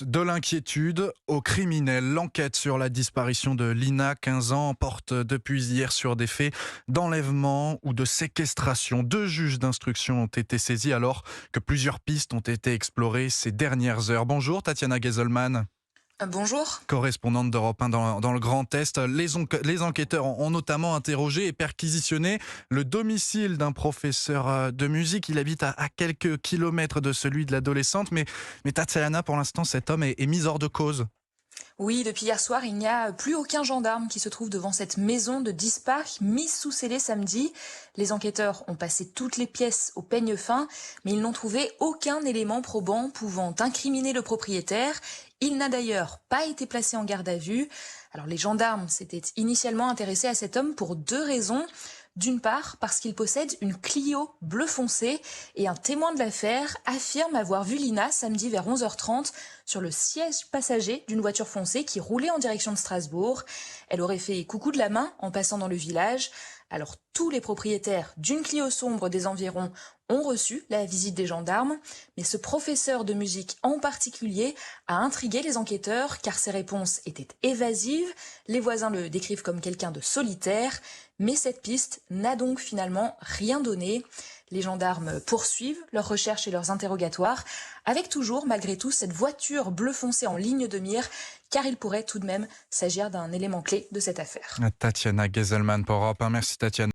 De l'inquiétude aux criminels. L'enquête sur la disparition de Lina, 15 ans, porte depuis hier sur des faits d'enlèvement ou de séquestration. 2 juges d'instruction ont été saisis alors que plusieurs pistes ont été explorées ces dernières heures. Bonjour Tatiana Geselman. Bonjour. Correspondante d'Europe 1 dans le Grand Est. Les enquêteurs ont notamment interrogé et perquisitionné le domicile d'un professeur de musique. Il habite à quelques kilomètres de celui de l'adolescente. Mais Tatiana, pour l'instant, cet homme est mis hors de cause. Oui, depuis hier soir, il n'y a plus aucun gendarme qui se trouve devant cette maison de disparu mise sous scellé samedi. Les enquêteurs ont passé toutes les pièces au peigne fin, mais ils n'ont trouvé aucun élément probant pouvant incriminer le propriétaire. Il n'a d'ailleurs pas été placé en garde à vue. Alors les gendarmes s'étaient initialement intéressés à cet homme pour 2 raisons. D'une part, parce qu'il possède une Clio bleu foncé et un témoin de l'affaire affirme avoir vu Lina samedi vers 11h30 sur le siège passager d'une voiture foncée qui roulait en direction de Strasbourg. Elle aurait fait coucou de la main en passant dans le village. Alors tous les propriétaires d'une Clio sombre des environs ont reçu la visite des gendarmes, mais ce professeur de musique en particulier a intrigué les enquêteurs car ses réponses étaient évasives. Les voisins le décrivent comme quelqu'un de solitaire, mais cette piste n'a donc finalement rien donné. Les gendarmes poursuivent leurs recherches et leurs interrogatoires, avec toujours, malgré tout, cette voiture bleu foncé en ligne de mire, car il pourrait tout de même s'agir d'un élément clé de cette affaire. Tatiana Geselman pour Europe 1. Merci Tatiana.